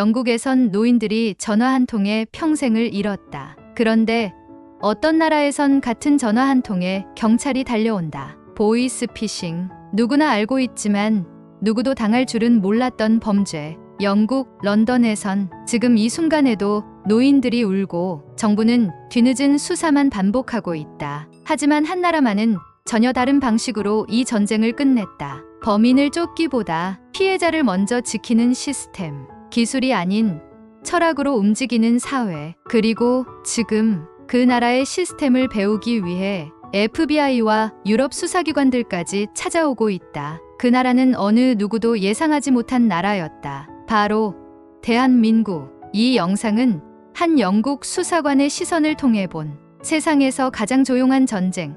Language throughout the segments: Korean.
영국에선 노인들이 전화 한 통에 평생을 잃었다. 그런데 어떤 나라에선 같은 전화 한 통에 경찰이 달려온다. 보이스피싱. 누구나 알고 있지만 누구도 당할 줄은 몰랐던 범죄. 영국 런던에선 지금 이 순간에도 노인들이 울고 정부는 뒤늦은 수사만 반복하고 있다. 하지만 한 나라만은 전혀 다른 방식으로 이 전쟁을 끝냈다. 범인을 쫓기보다 피해자를 먼저 지키는 시스템. 기술이 아닌 철학으로 움직이는 사회. 그리고 지금 그 나라의 시스템을 배우기 위해 FBI와 유럽 수사기관들까지 찾아오고 있다. 그 나라는 어느 누구도 예상하지 못한 나라였다. 바로 대한민국. 이 영상은 한 영국 수사관의 시선을 통해 본 세상에서 가장 조용한 전쟁,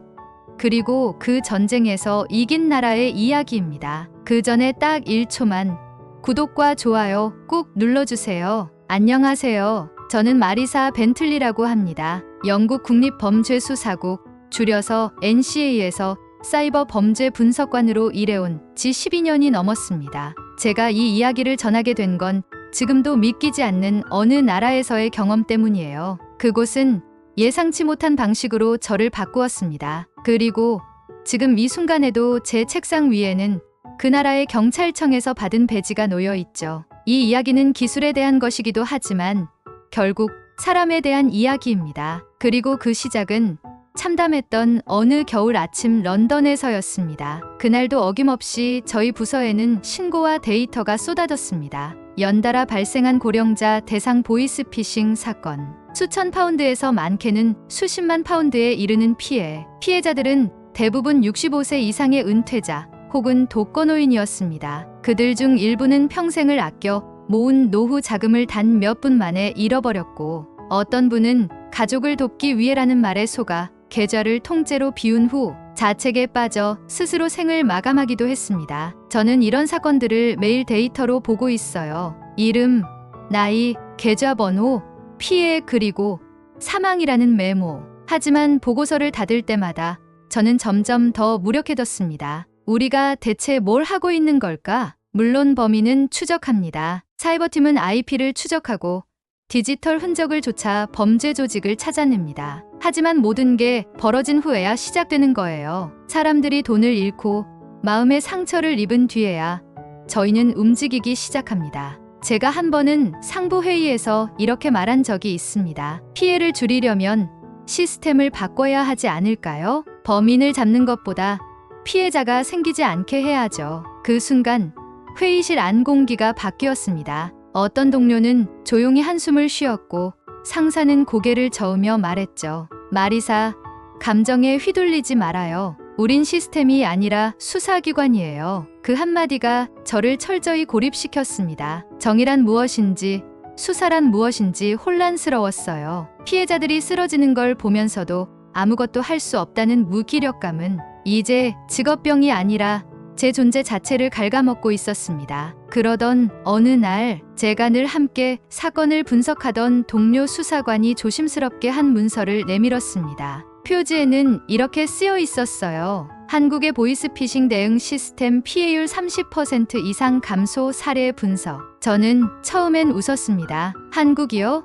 그리고 그 전쟁에서 이긴 나라의 이야기입니다. 그 전에 딱 1초만 구독과 좋아요 꾹 눌러주세요. 안녕하세요. 저는 마리사 벤틀리라고 합니다. 영국 국립범죄수사국, 줄여서 NCA에서 사이버 범죄 분석관으로 일해온 지 12년이 넘었습니다. 제가 이 이야기를 전하게 된 건 지금도 믿기지 않는 어느 나라에서의 경험 때문이에요. 그곳은 예상치 못한 방식으로 저를 바꾸었습니다. 그리고 지금 이 순간에도 제 책상 위에는 그 나라의 경찰청에서 받은 배지가 놓여 있죠. 이 이야기는 기술에 대한 것이기도 하지만 결국 사람에 대한 이야기입니다. 그리고 그 시작은 참담했던 어느 겨울 아침 런던에서였습니다. 그날도 어김없이 저희 부서에는 신고와 데이터가 쏟아졌습니다. 연달아 발생한 고령자 대상 보이스피싱 사건. 수천 파운드에서 많게는 수십만 파운드에 이르는 피해. 피해자들은 대부분 65세 이상의 은퇴자 혹은 독거노인이었습니다. 그들 중 일부는 평생을 아껴 모은 노후 자금을 단 몇 분 만에 잃어버렸고, 어떤 분은 가족을 돕기 위해라는 말에 속아 계좌를 통째로 비운 후 자책에 빠져 스스로 생을 마감하기도 했습니다. 저는 이런 사건들을 매일 데이터로 보고 있어요. 이름, 나이, 계좌번호, 피해, 그리고 사망이라는 메모. 하지만 보고서를 닫을 때마다 저는 점점 더 무력해졌습니다. 우리가 대체 뭘 하고 있는 걸까? 물론 범인은 추적합니다. 사이버팀은 IP를 추적하고 디지털 흔적을 조사 범죄 조직을 찾아냅니다. 하지만 모든 게 벌어진 후에야 시작되는 거예요. 사람들이 돈을 잃고 마음의 상처를 입은 뒤에야 저희는 움직이기 시작합니다. 제가 한 번은 상부회의에서 이렇게 말한 적이 있습니다. 피해를 줄이려면 시스템을 바꿔야 하지 않을까요? 범인을 잡는 것보다 피해자가 생기지 않게 해야죠. 그 순간 회의실 안 공기가 바뀌었습니다. 어떤 동료는 조용히 한숨을 쉬었고 상사는 고개를 저으며 말했죠. 마리사, 감정에 휘둘리지 말아요. 우린 시스템이 아니라 수사기관이에요. 그 한마디가 저를 철저히 고립시켰습니다. 정의란 무엇인지, 수사란 무엇인지 혼란스러웠어요. 피해자들이 쓰러지는 걸 보면서도 아무것도 할 수 없다는 무기력감은 이제 직업병이 아니라 제 존재 자체를 갉아먹고 있었습니다. 그러던 어느 날 제가 늘 함께 사건을 분석하던 동료 수사관이 조심스럽게 한 문서를 내밀었습니다. 표지에는 이렇게 쓰여 있었어요. 한국의 보이스피싱 대응 시스템 피해율 30% 이상 감소 사례 분석. 저는 처음엔 웃었습니다. 한국이요?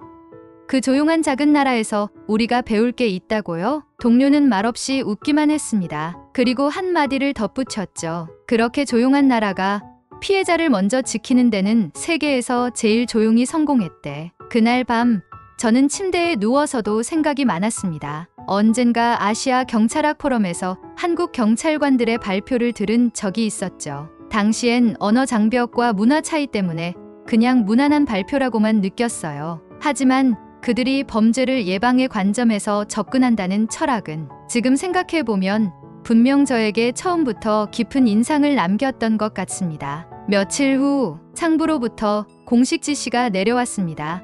그 조용한 작은 나라에서 우리가 배울 게 있다고요? 동료는 말없이 웃기만 했습니다. 그리고 한마디를 덧붙였죠. 그렇게 조용한 나라가 피해자를 먼저 지키는 데는 세계에서 제일 조용히 성공했대. 그날 밤 저는 침대에 누워서도 생각이 많았습니다. 언젠가 아시아 경찰학 포럼에서 한국 경찰관들의 발표를 들은 적이 있었죠. 당시엔 언어 장벽과 문화 차이 때문에 그냥 무난한 발표라고만 느꼈어요. 하지만 그들이 범죄를 예방의 관점에서 접근한다는 철학은 지금 생각해보면 분명 저에게 처음부터 깊은 인상을 남겼던 것 같습니다. 며칠 후 상부로부터 공식 지시가 내려왔습니다.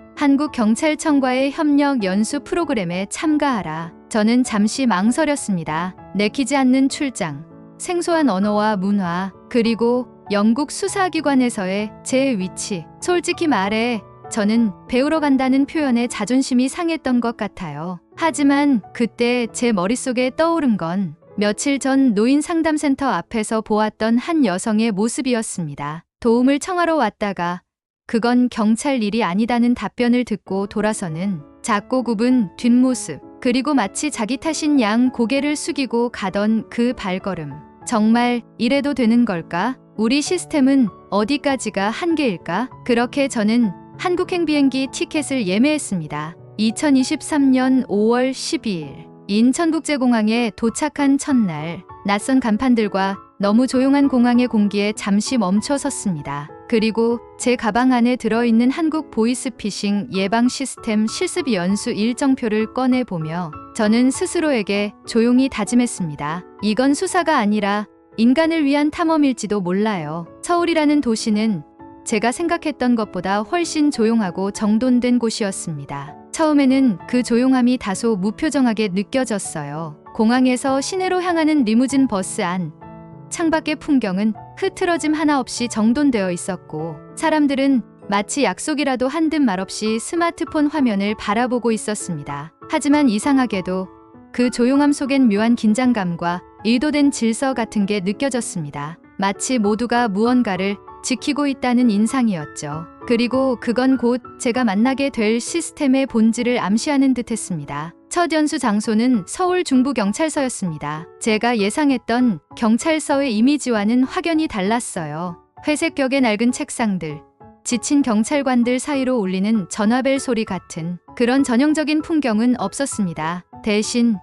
한국경찰청과의 협력 연수 프로그램에 참가하라. 저는 잠시 망설였습니다. 내키지 않는 출장, 생소한 언어와 문화, 그리고 영국 수사기관에서의 제 위치. 솔직히 말해 저는 배우러 간다는 표현에 자존심이 상했던 것 같아요. 하지만 그때 제 머릿속에 떠오른 건 며칠 전 노인 상담센터 앞에서 보았던 한 여성의 모습이었습니다. 도움을 청하러 왔다가 그건 경찰 일이 아니다는 답변을 듣고 돌아서는 작고 굽은 뒷모습, 그리고 마치 자기 탓인 양 고개를 숙이고 가던 그 발걸음. 정말 이래도 되는 걸까? 우리 시스템은 어디까지가 한계일까? 그렇게 저는 한국행 비행기 티켓을 예매했습니다. 2023년 5월 12일 인천국제공항에 도착한 첫날, 낯선 간판들과 너무 조용한 공항의 공기에 잠시 멈춰 섰습니다. 그리고 제 가방 안에 들어있는 한국 보이스피싱 예방 시스템 실습 연수 일정표를 꺼내보며 저는 스스로에게 조용히 다짐했습니다. 이건 수사가 아니라 인간을 위한 탐험일지도 몰라요. 서울이라는 도시는 제가 생각했던 것보다 훨씬 조용하고 정돈된 곳이었습니다. 처음에는 그 조용함이 다소 무표정하게 느껴졌어요. 공항에서 시내로 향하는 리무진 버스 안, 창밖의 풍경은 흐트러짐 하나 없이 정돈되어 있었고, 사람들은 마치 약속이라도 한 듯 말없이 스마트폰 화면을 바라보고 있었습니다. 하지만 이상하게도 그 조용함 속엔 묘한 긴장감과 의도된 질서 같은 게 느껴졌습니다. 마치 모두가 무언가를 지키고 있다는 인상이었죠. 그리고 그건 곧 제가 만나게 될 시스템의 본질을 암시하는 듯했습니다. 첫 연수 장소는 서울 중부경찰서였습니다. 제가 예상했던 경찰서의 이미지와는 확연히 달랐어요. 회색 벽에 낡은 책상들, 지친 경찰관들 사이로 울리는 전화벨 소리 같은 그런 전형적인 풍경은 없었습니다. 대신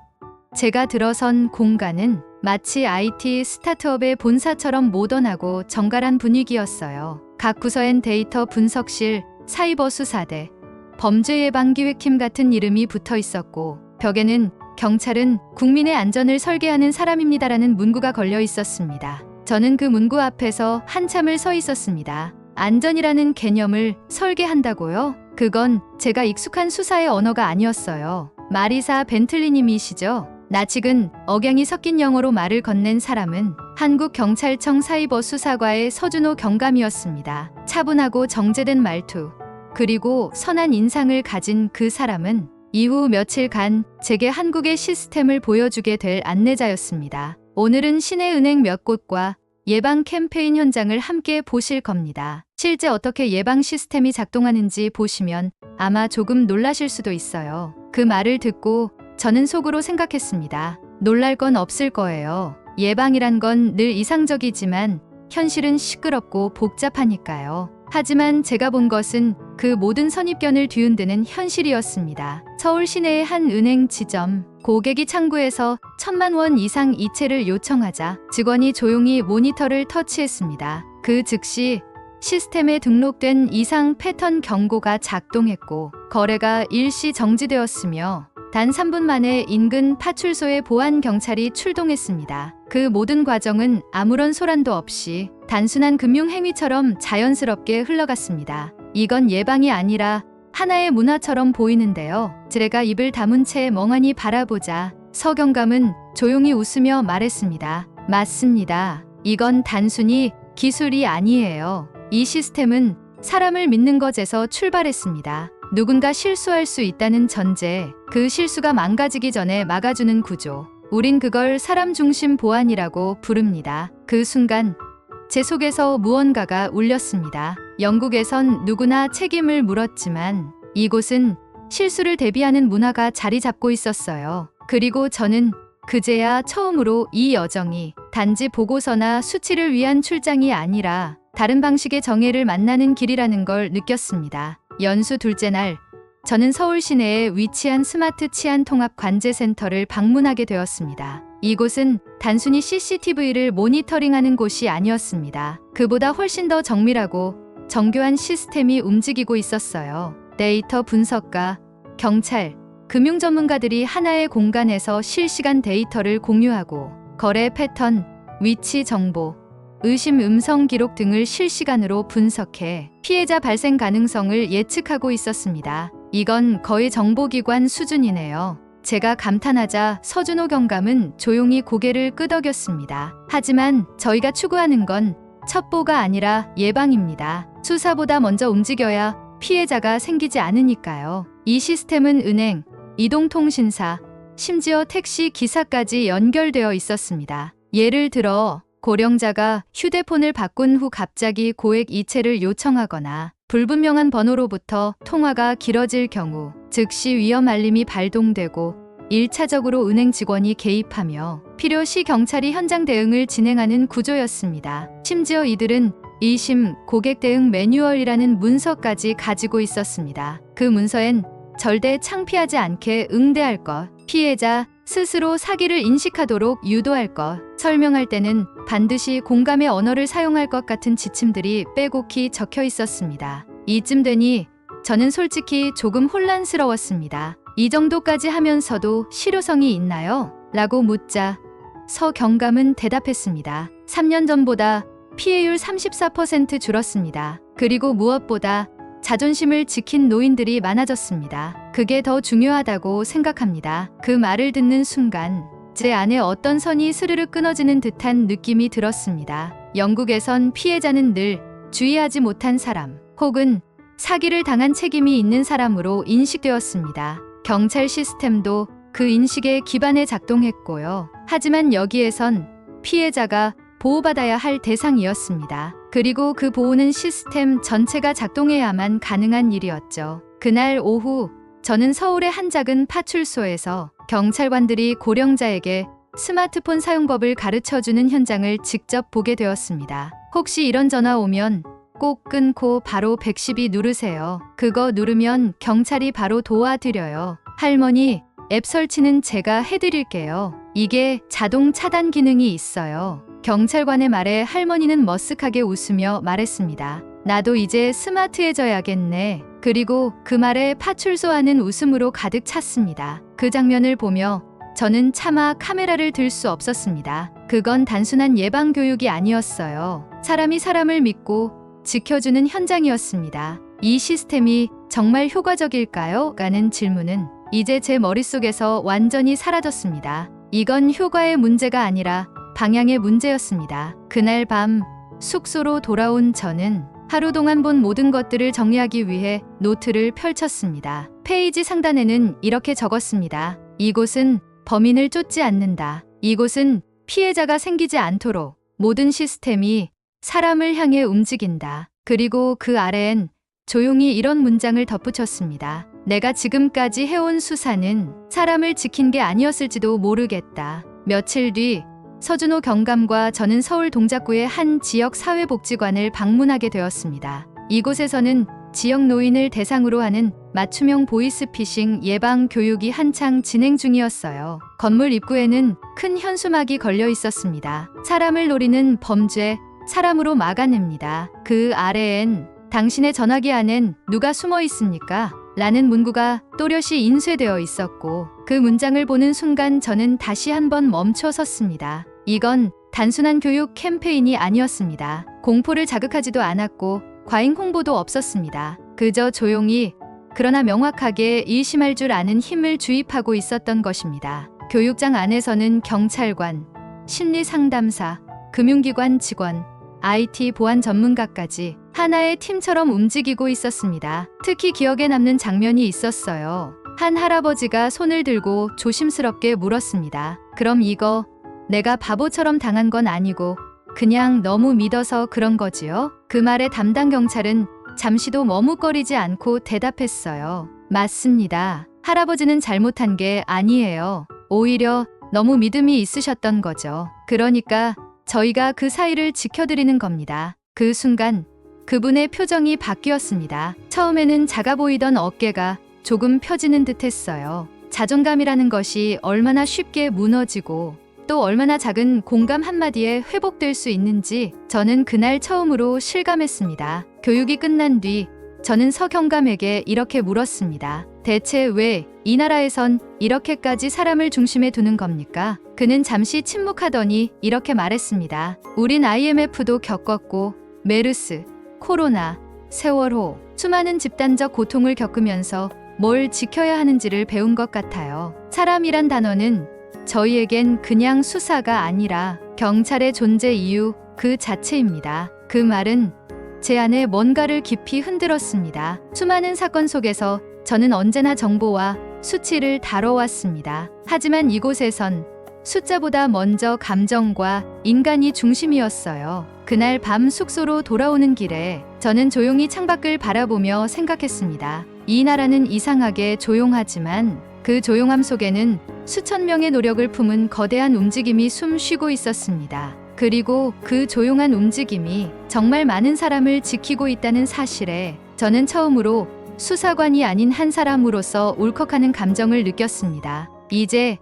제가 들어선 공간은 마치 IT 스타트업의 본사처럼 모던하고 정갈한 분위기였어요. 각 부서엔 데이터 분석실, 사이버 수사대, 범죄예방기획팀 같은 이름이 붙어 있었고, 벽에는 경찰은 국민의 안전을 설계하는 사람입니다라는 문구가 걸려 있었습니다. 저는 그 문구 앞에서 한참을 서 있었습니다. 안전이라는 개념을 설계한다고요? 그건 제가 익숙한 수사의 언어가 아니었어요. 마리사 벤틀리님이시죠? 낯익은 억양이 섞인 영어로 말을 건넨 사람은 한국경찰청 사이버수사과의 서준호 경감이었습니다. 차분하고 정제된 말투, 그리고 선한 인상을 가진 그 사람은 이후 며칠간 제게 한국의 시스템을 보여주게 될 안내자였습니다. 오늘은 시내은행 몇 곳과 예방 캠페인 현장을 함께 보실 겁니다. 실제 어떻게 예방 시스템이 작동하는지 보시면 아마 조금 놀라실 수도 있어요. 그 말을 듣고 저는 속으로 생각했습니다. 놀랄 건 없을 거예요. 예방이란 건 늘 이상적이지만 현실은 시끄럽고 복잡하니까요. 하지만 제가 본 것은 그 모든 선입견을 뒤흔드는 현실이었습니다. 서울 시내의 한 은행 지점, 고객이 창구에서 1,000만 원 이상 이체를 요청하자 직원이 조용히 모니터를 터치했습니다. 그 즉시 시스템에 등록된 이상 패턴 경고가 작동했고 거래가 일시 정지되었으며 단 3분 만에 인근 파출소의 보안 경찰이 출동했습니다. 그 모든 과정은 아무런 소란도 없이 단순한 금융 행위처럼 자연스럽게 흘러갔습니다. 이건 예방이 아니라 하나의 문화처럼 보이는데요. 제가 입을 다문 채 멍하니 바라보자 서 경감은 조용히 웃으며 말했습니다. 맞습니다. 이건 단순히 기술이 아니에요. 이 시스템은 사람을 믿는 것에서 출발했습니다. 누군가 실수할 수 있다는 전제, 그 실수가 망가지기 전에 막아주는 구조. 우린 그걸 사람 중심 보안이라고 부릅니다. 그 순간 제 속에서 무언가가 울렸습니다. 영국에선 누구나 책임을 물었지만 이곳은 실수를 대비하는 문화가 자리 잡고 있었어요. 그리고 저는 그제야 처음으로 이 여정이 단지 보고서나 수치를 위한 출장이 아니라 다른 방식의 정예를 만나는 길이라는 걸 느꼈습니다. 연수 둘째 날, 저는 서울 시내에 위치한 스마트 치안 통합 관제센터를 방문하게 되었습니다. 이곳은 단순히 CCTV를 모니터링하는 곳이 아니었습니다. 그보다 훨씬 더 정밀하고 정교한 시스템이 움직이고 있었어요. 데이터 분석가, 경찰, 금융 전문가들이 하나의 공간에서 실시간 데이터를 공유하고 거래 패턴, 위치 정보, 의심 음성 기록 등을 실시간으로 분석해 피해자 발생 가능성을 예측하고 있었습니다. 이건 거의 정보기관 수준이네요. 제가 감탄하자 서준호 경감은 조용히 고개를 끄덕였습니다. 하지만 저희가 추구하는 건 첩보가 아니라 예방입니다. 수사보다 먼저 움직여야 피해자가 생기지 않으니까요. 이 시스템은 은행, 이동통신사, 심지어 택시 기사까지 연결되어 있었습니다. 예를 들어 고령자가 휴대폰을 바꾼 후 갑자기 고액 이체를 요청하거나 불분명한 번호로부터 통화가 길어질 경우 즉시 위험 알림이 발동되고 1차적으로 은행 직원이 개입하며 필요시 경찰이 현장 대응을 진행하는 구조였습니다. 심지어 이들은 2심 고객 대응 매뉴얼이라는 문서까지 가지고 있었습니다. 그 문서엔 절대 창피하지 않게 응대할 것, 피해자 스스로 사기를 인식하도록 유도할 것, 설명할 때는 반드시 공감의 언어를 사용할 것 같은 지침들이 빼곡히 적혀 있었습니다. 이쯤 되니 저는 솔직히 조금 혼란스러웠습니다. 이 정도까지 하면서도 실효성이 있나요? 라고 묻자 서 경감은 대답했습니다. 3년 전보다 피해율 34% 줄었습니다. 그리고 무엇보다 자존심을 지킨 노인들이 많아졌습니다. 그게 더 중요하다고 생각합니다. 그 말을 듣는 순간 제 안에 어떤 선이 스르르 끊어지는 듯한 느낌이 들었습니다. 영국에선 피해자는 늘 주의하지 못한 사람 혹은 사기를 당한 책임이 있는 사람으로 인식되었습니다. 경찰 시스템도 그 인식에 기반해 작동했고요. 하지만 여기에선 피해자가 보호받아야 할 대상이었습니다. 그리고 그 보호는 시스템 전체가 작동해야만 가능한 일이었죠. 그날 오후 저는 서울의 한 작은 파출소에서 경찰관들이 고령자에게 스마트폰 사용법을 가르쳐주는 현장을 직접 보게 되었습니다. 혹시 이런 전화 오면 꼭 끊고 바로 112 누르세요. 그거 누르면 경찰이 바로 도와드려요. 할머니, 앱 설치는 제가 해드릴게요. 이게 자동 차단 기능이 있어요. 경찰관의 말에 할머니는 머쓱하게 웃으며 말했습니다. 나도 이제 스마트해져야겠네. 그리고 그 말에 파출소 안은 웃음으로 가득 찼습니다. 그 장면을 보며 저는 차마 카메라를 들 수 없었습니다. 그건 단순한 예방 교육이 아니었어요. 사람이 사람을 믿고 지켜주는 현장이었습니다. 이 시스템이 정말 효과적일까요? 라는 질문은 이제 제 머릿속에서 완전히 사라졌습니다. 이건 효과의 문제가 아니라 방향의 문제였습니다. 그날 밤 숙소로 돌아온 저는 하루 동안 본 모든 것들을 정리하기 위해 노트를 펼쳤습니다. 페이지 상단에는 이렇게 적었습니다. 이곳은 범인을 쫓지 않는다. 이곳은 피해자가 생기지 않도록 모든 시스템이 사람을 향해 움직인다. 그리고 그 아래엔 조용히 이런 문장을 덧붙였습니다. 내가 지금까지 해온 수사는 사람을 지킨 게 아니었을지도 모르겠다. 며칠 뒤 서준호 경감과 저는 서울 동작구의 한 지역 사회복지관을 방문하게 되었습니다. 이곳에서는 지역 노인을 대상으로 하는 맞춤형 보이스피싱 예방 교육이 한창 진행 중이었어요. 건물 입구에는 큰 현수막이 걸려 있었습니다. 사람을 노리는 범죄, 사람으로 막아냅니다. 그 아래엔 당신의 전화기 안엔 누가 숨어 있습니까? 라는 문구가 또렷이 인쇄되어 있었고 그 문장을 보는 순간 저는 다시 한번 멈춰 섰습니다. 이건 단순한 교육 캠페인이 아니었습니다. 공포를 자극하지도 않았고 과잉 홍보도 없었습니다. 그저 조용히 그러나 명확하게 일심할 줄 아는 힘을 주입하고 있었던 것입니다. 교육장 안에서는 경찰관, 심리상담사, 금융기관 직원, IT 보안 전문가까지 하나의 팀처럼 움직이고 있었습니다. 특히 기억에 남는 장면이 있었어요. 한 할아버지가 손을 들고 조심스럽게 물었습니다. 그럼 이거 내가 바보처럼 당한 건 아니고 그냥 너무 믿어서 그런 거지요? 그 말에 담당 경찰은 잠시도 머뭇거리지 않고 대답했어요. 맞습니다. 할아버지는 잘못한 게 아니에요. 오히려 너무 믿음이 있으셨던 거죠. 그러니까 저희가 그 사이를 지켜드리는 겁니다. 그 순간 그분의 표정이 바뀌었습니다. 처음에는 작아 보이던 어깨가 조금 펴지는 듯 했어요. 자존감이라는 것이 얼마나 쉽게 무너지고 또 얼마나 작은 공감 한마디에 회복될 수 있는지 저는 그날 처음으로 실감했습니다. 교육이 끝난 뒤 저는 서경감에게 이렇게 물었습니다. 대체 왜 이 나라에선 이렇게까지 사람을 중심에 두는 겁니까? 그는 잠시 침묵하더니 이렇게 말했습니다. 우린 IMF도 겪었고 메르스, 코로나, 세월호, 수많은 집단적 고통을 겪으면서 뭘 지켜야 하는지를 배운 것 같아요. 사람이란 단어는 저희에겐 그냥 수사가 아니라 경찰의 존재 이유 그 자체입니다. 그 말은 제 안에 뭔가를 깊이 흔들었습니다. 수많은 사건 속에서 저는 언제나 정보와 수치를 다뤄왔습니다. 하지만 이곳에선 숫자보다 먼저 감정과 인간이 중심이었어요. 그날 밤 숙소로 돌아오는 길에 저는 조용히 창밖을 바라보며 생각했습니다. 이 나라는 이상하게 조용하지만 그 조용함 속에는 수천 명의 노력을 품은 거대한 움직임이 숨 쉬고 있었습니다. 그리고 그 조용한 움직임이 정말 많은 사람을 지키고 있다는 사실에 저는 처음으로 수사관이 아닌 한 사람으로서 울컥하는 감정을 느꼈습니다. 이제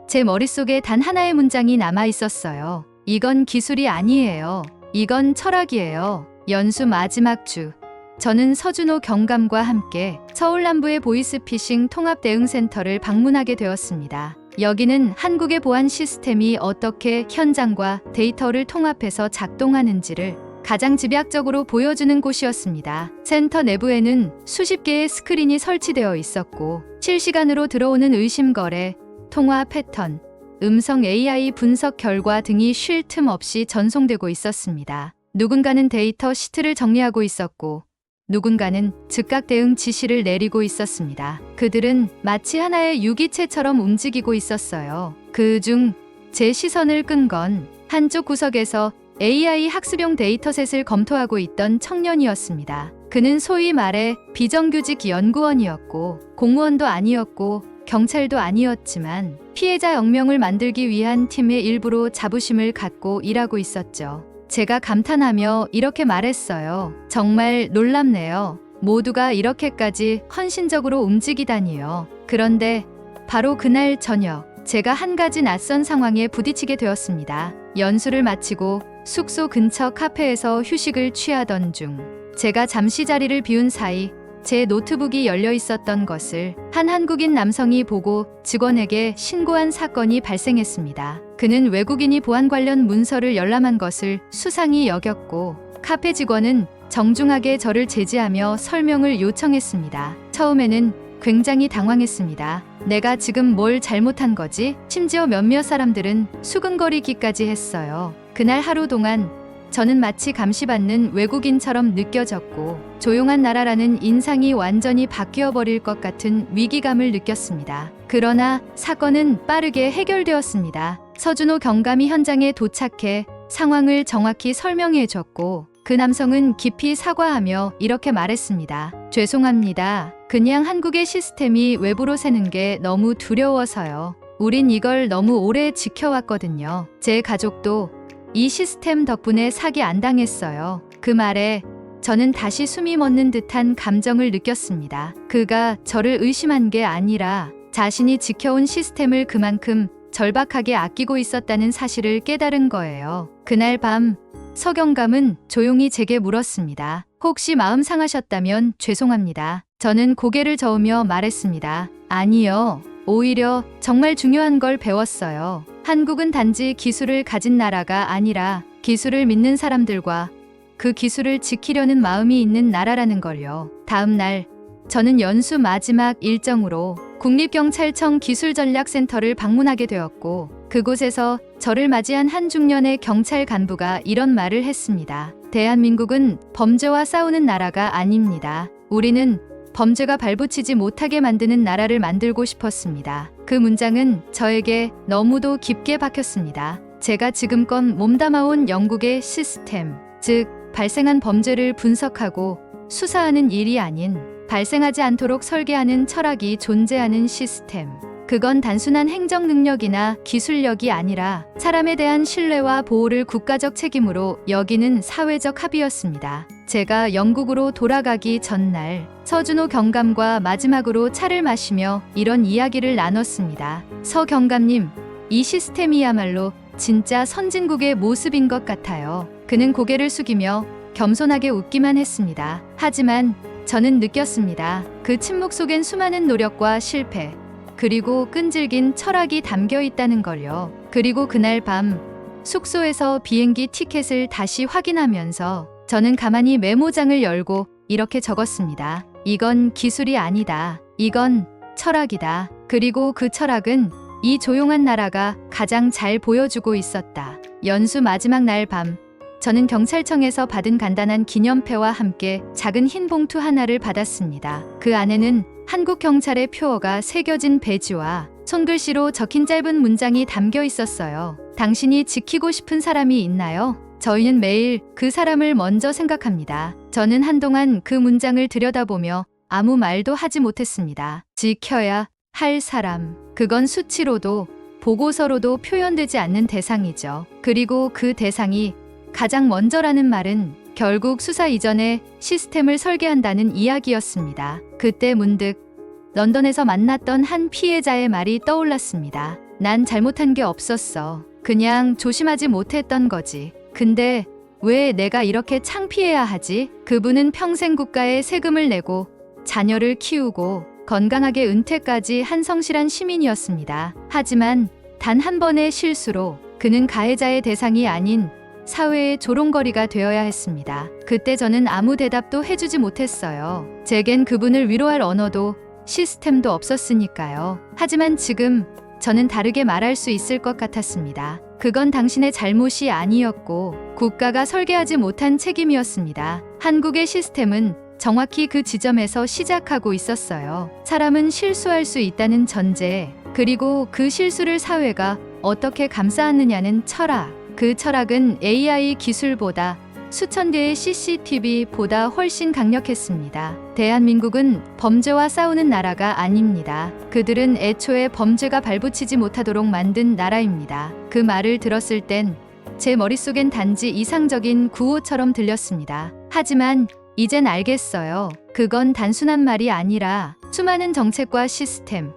제 머릿속에 단 하나의 문장이 남아 있었어요. 이건 기술이 아니에요. 이건 철학이에요. 연수 마지막 주. 저는 서준호 경감과 함께 서울 남부의 보이스피싱 통합대응센터를 방문하게 되었습니다. 여기는 한국의 보안 시스템이 어떻게 현장과 데이터를 통합해서 작동하는지를 가장 집약적으로 보여주는 곳이었습니다. 센터 내부에는 수십 개의 스크린이 설치되어 있었고 실시간으로 들어오는 의심 거래, 통화 패턴, 음성 AI 분석 결과 등이 쉴 틈 없이 전송되고 있었습니다. 누군가는 데이터 시트를 정리하고 있었고 누군가는 즉각 대응 지시를 내리고 있었습니다. 그들은 마치 하나의 유기체처럼 움직이고 있었어요. 그중 제 시선을 끈 건 한쪽 구석에서 AI 학습용 데이터셋을 검토하고 있던 청년이었습니다. 그는 소위 말해 비정규직 연구원이었고 공무원도 아니었고 경찰도 아니었지만 피해자 영명을 만들기 위한 팀의 일부로 자부심을 갖고 일하고 있었죠. 제가 감탄하며 이렇게 말했어요. 정말 놀랍네요. 모두가 이렇게까지 헌신적으로 움직이다니요. 그런데 바로 그날 저녁 제가 한 가지 낯선 상황에 부딪히게 되었습니다. 연수를 마치고 숙소 근처 카페에서 휴식을 취하던 중 제가 잠시 자리를 비운 사이 제 노트북이 열려 있었던 것을 한 한국인 남성이 보고 직원에게 신고한 사건이 발생했습니다. 그는 외국인이 보안 관련 문서를 열람한 것을 수상히 여겼고 카페 직원은 정중하게 저를 제지하며 설명을 요청했습니다. 처음에는 굉장히 당황했습니다. 내가 지금 뭘 잘못한 거지? 심지어 몇몇 사람들은 수근거리기까지 했어요. 그날 하루 동안 저는 마치 감시받는 외국인처럼 느껴졌고 조용한 나라라는 인상이 완전히 바뀌어버릴 것 같은 위기감을 느꼈습니다. 그러나 사건은 빠르게 해결되었습니다. 서준호 경감이 현장에 도착해 상황을 정확히 설명해줬고 그 남성은 깊이 사과하며 이렇게 말했습니다. 죄송합니다. 그냥 한국의 시스템이 외부로 새는 게 너무 두려워서요. 우린 이걸 너무 오래 지켜왔거든요. 제 가족도 이 시스템 덕분에 사기 안 당했어요. 그 말에 저는 다시 숨이 멎는 듯한 감정을 느꼈습니다. 그가 저를 의심한 게 아니라 자신이 지켜온 시스템을 그만큼 절박하게 아끼고 있었다는 사실을 깨달은 거예요. 그날 밤 서경감은 조용히 제게 물었습니다. 혹시 마음 상하셨다면 죄송합니다. 저는 고개를 저으며 말했습니다. 아니요. 오히려 정말 중요한 걸 배웠어요. 한국은 단지 기술을 가진 나라가 아니라 기술을 믿는 사람들과 그 기술을 지키려는 마음이 있는 나라라는 걸요. 다음 날 저는 연수 마지막 일정으로 국립경찰청 기술전략센터를 방문하게 되었고 그곳에서 저를 맞이한 한 중년의 경찰 간부가 이런 말을 했습니다. 대한민국은 범죄와 싸우는 나라가 아닙니다. 우리는 범죄가 발붙이지 못하게 만드는 나라를 만들고 싶었습니다. 그 문장은 저에게 너무도 깊게 박혔습니다. 제가 지금껏 몸담아온 영국의 시스템, 즉 발생한 범죄를 분석하고 수사하는 일이 아닌 발생하지 않도록 설계하는 철학이 존재하는 시스템. 그건 단순한 행정 능력이나 기술력이 아니라 사람에 대한 신뢰와 보호를 국가적 책임으로 여기는 사회적 합의였습니다. 제가 영국으로 돌아가기 전날 서준호 경감과 마지막으로 차를 마시며 이런 이야기를 나눴습니다. 서 경감님, 이 시스템이야말로 진짜 선진국의 모습인 것 같아요. 그는 고개를 숙이며 겸손하게 웃기만 했습니다. 하지만 저는 느꼈습니다. 그 침묵 속엔 수많은 노력과 실패, 그리고 끈질긴 철학이 담겨 있다는 걸요. 그리고 그날 밤 숙소에서 비행기 티켓을 다시 확인하면서 저는 가만히 메모장을 열고 이렇게 적었습니다. 이건 기술이 아니다. 이건 철학이다. 그리고 그 철학은 이 조용한 나라가 가장 잘 보여주고 있었다. 연수 마지막 날 밤 저는 경찰청에서 받은 간단한 기념패와 함께 작은 흰 봉투 하나를 받았습니다. 그 안에는 한국 경찰의 표어가 새겨진 배지와 손글씨로 적힌 짧은 문장이 담겨 있었어요. 당신이 지키고 싶은 사람이 있나요? 저희는 매일 그 사람을 먼저 생각합니다. 저는 한동안 그 문장을 들여다보며 아무 말도 하지 못했습니다. 지켜야 할 사람. 그건 수치로도 보고서로도 표현되지 않는 대상이죠. 그리고 그 대상이 가장 먼저라는 말은 결국 수사 이전에 시스템을 설계한다는 이야기였습니다. 그때 문득 런던에서 만났던 한 피해자의 말이 떠올랐습니다. 난 잘못한 게 없었어. 그냥 조심하지 못했던 거지. 근데 왜 내가 이렇게 창피해야 하지? 그분은 평생 국가에 세금을 내고 자녀를 키우고 건강하게 은퇴까지 한 성실한 시민이었습니다. 하지만 단 한 번의 실수로 그는 가해자의 대상이 아닌 사회의 조롱거리가 되어야 했습니다. 그때 저는 아무 대답도 해주지 못했어요. 제겐 그분을 위로할 언어도 시스템도 없었으니까요. 하지만 지금 저는 다르게 말할 수 있을 것 같았습니다. 그건 당신의 잘못이 아니었고 국가가 설계하지 못한 책임이었습니다. 한국의 시스템은 정확히 그 지점에서 시작하고 있었어요. 사람은 실수할 수 있다는 전제에, 그리고 그 실수를 사회가 어떻게 감싸느냐는 철학. 그 철학은 AI 기술보다 수천 개의 CCTV보다 훨씬 강력했습니다. 대한민국은 범죄와 싸우는 나라가 아닙니다. 그들은 애초에 범죄가 발붙이지 못하도록 만든 나라입니다. 그 말을 들었을 땐 제 머릿속엔 단지 이상적인 구호처럼 들렸습니다. 하지만 이젠 알겠어요. 그건 단순한 말이 아니라 수많은 정책과 시스템,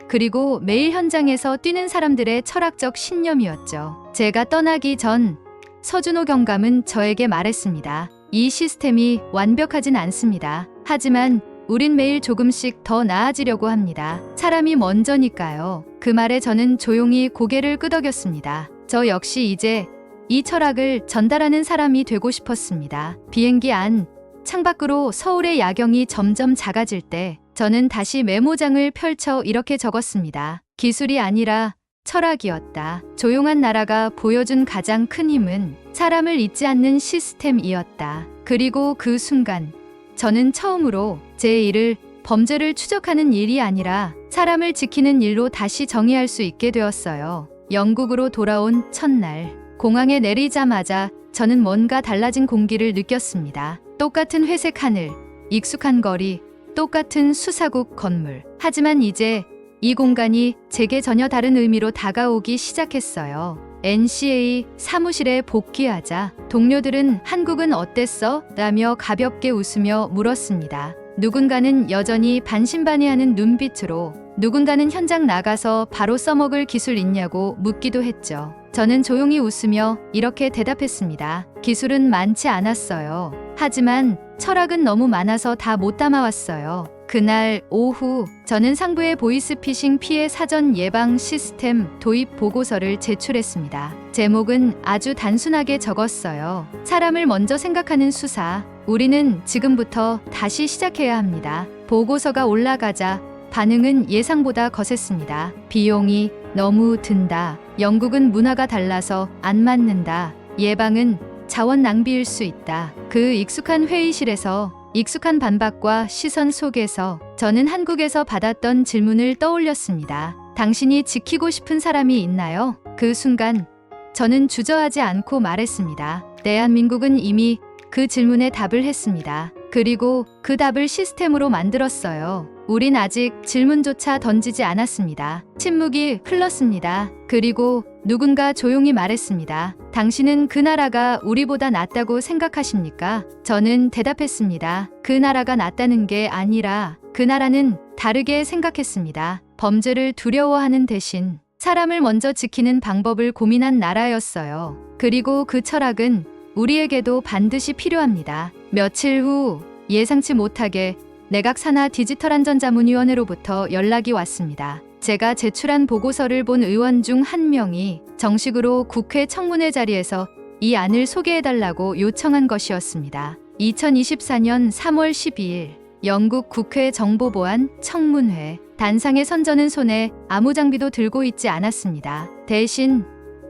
그리고 매일 현장에서 뛰는 사람들의 철학적 신념이었죠. 제가 떠나기 전 서준호 경감은 저에게 말했습니다. 이 시스템이 완벽하진 않습니다. 하지만 우린 매일 조금씩 더 나아지려고 합니다. 사람이 먼저니까요. 그 말에 저는 조용히 고개를 끄덕였습니다. 저 역시 이제 이 철학을 전달하는 사람이 되고 싶었습니다. 비행기 안 창밖으로 서울의 야경이 점점 작아질 때 저는 다시 메모장을 펼쳐 이렇게 적었습니다. 기술이 아니라 철학이었다. 조용한 나라가 보여준 가장 큰 힘은 사람을 잊지 않는 시스템이었다. 그리고 그 순간 저는 처음으로 제 일을 범죄를 추적하는 일이 아니라 사람을 지키는 일로 다시 정의할 수 있게 되었어요. 영국으로 돌아온 첫날, 공항에 내리자마자 저는 뭔가 달라진 공기를 느꼈습니다. 똑같은 회색 하늘, 익숙한 거리, 똑같은 수사국 건물. 하지만 이제 이 공간이 제게 전혀 다른 의미로 다가오기 시작했어요. NCA 사무실에 복귀하자 동료들은 "한국은 어땠어?" 라며 가볍게 웃으며 물었습니다. 누군가는 여전히 반신반의하는 눈빛으로, 누군가는 현장 나가서 바로 써먹을 기술 있냐고 묻기도 했죠. 저는 조용히 웃으며 이렇게 대답했습니다. 기술은 많지 않았어요. 하지만 철학은 너무 많아서 다 못 담아왔어요. 그날 오후 저는 상부의 보이스피싱 피해 사전 예방 시스템 도입 보고서를 제출했습니다. 제목은 아주 단순하게 적었어요. 사람을 먼저 생각하는 수사. 우리는 지금부터 다시 시작해야 합니다. 보고서가 올라가자 반응은 예상보다 거셌습니다. 비용이 너무 든다. 영국은 문화가 달라서 안 맞는다. 예방은 자원 낭비일 수 있다. 그 익숙한 회의실에서, 익숙한 반박과 시선 속에서 저는 한국에서 받았던 질문을 떠올렸습니다. 당신이 지키고 싶은 사람이 있나요? 그 순간 저는 주저하지 않고 말했습니다. 대한민국은 이미 그 질문에 답을 했습니다. 그리고 그 답을 시스템으로 만들었어요. 우린 아직 질문조차 던지지 않았습니다. 침묵이 흘렀습니다. 그리고 누군가 조용히 말했습니다. 당신은 그 나라가 우리보다 낫다고 생각하십니까? 저는 대답했습니다. 그 나라가 낫다는 게 아니라 그 나라는 다르게 생각했습니다. 범죄를 두려워하는 대신 사람을 먼저 지키는 방법을 고민한 나라였어요. 그리고 그 철학은 우리에게도 반드시 필요합니다. 며칠 후 예상치 못하게 내각산하 디지털안전자문위원회로부터 연락이 왔습니다. 제가 제출한 보고서를 본 의원 중 한 명이 정식으로 국회 청문회 자리에서 이 안을 소개해달라고 요청한 것이었습니다. 2024년 3월 12일 영국 국회 정보보안 청문회. 단상에 선 저는 손에 아무 장비도 들고 있지 않았습니다. 대신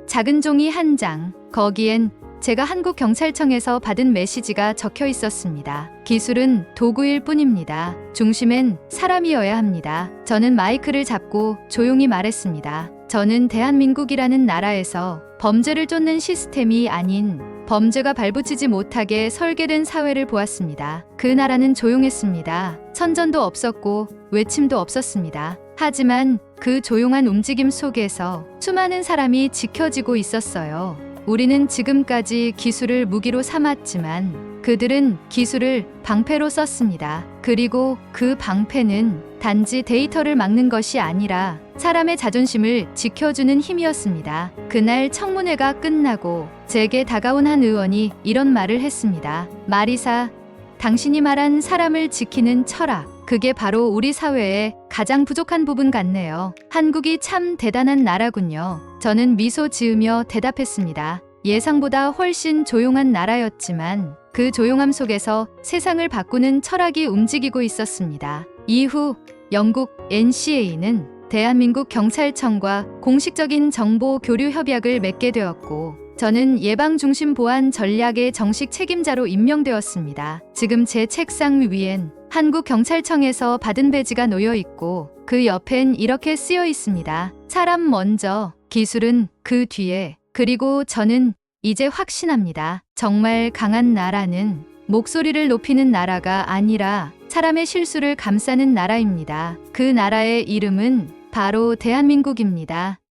작은 종이 한 장, 거기엔 제가 한국 경찰청에서 받은 메시지가 적혀 있었습니다. 기술은 도구일 뿐입니다. 중심엔 사람이어야 합니다. 저는 마이크를 잡고 조용히 말했습니다. 저는 대한민국이라는 나라에서 범죄를 쫓는 시스템이 아닌 범죄가 발붙이지 못하게 설계된 사회를 보았습니다. 그 나라는 조용했습니다. 선전도 없었고 외침도 없었습니다. 하지만 그 조용한 움직임 속에서 수많은 사람이 지켜지고 있었어요. 우리는 지금까지 기술을 무기로 삼았지만 그들은 기술을 방패로 썼습니다. 그리고 그 방패는 단지 데이터를 막는 것이 아니라 사람의 자존심을 지켜주는 힘이었습니다. 그날 청문회가 끝나고 제게 다가온 한 의원이 이런 말을 했습니다. 마리사, 당신이 말한 사람을 지키는 철학. 그게 바로 우리 사회의 가장 부족한 부분 같네요. 한국이 참 대단한 나라군요. 저는 미소 지으며 대답했습니다. 예상보다 훨씬 조용한 나라였지만 그 조용함 속에서 세상을 바꾸는 철학이 움직이고 있었습니다. 이후 영국 NCA는 대한민국 경찰청과 공식적인 정보 교류 협약을 맺게 되었고 저는 예방중심 보안 전략의 정식 책임자로 임명되었습니다. 지금 제 책상 위엔 한국 경찰청에서 받은 배지가 놓여 있고 그 옆엔 이렇게 쓰여 있습니다. 사람 먼저, 기술은 그 뒤에. 그리고 저는 이제 확신합니다. 정말 강한 나라는 목소리를 높이는 나라가 아니라 사람의 실수를 감싸는 나라입니다. 그 나라의 이름은 바로 대한민국입니다.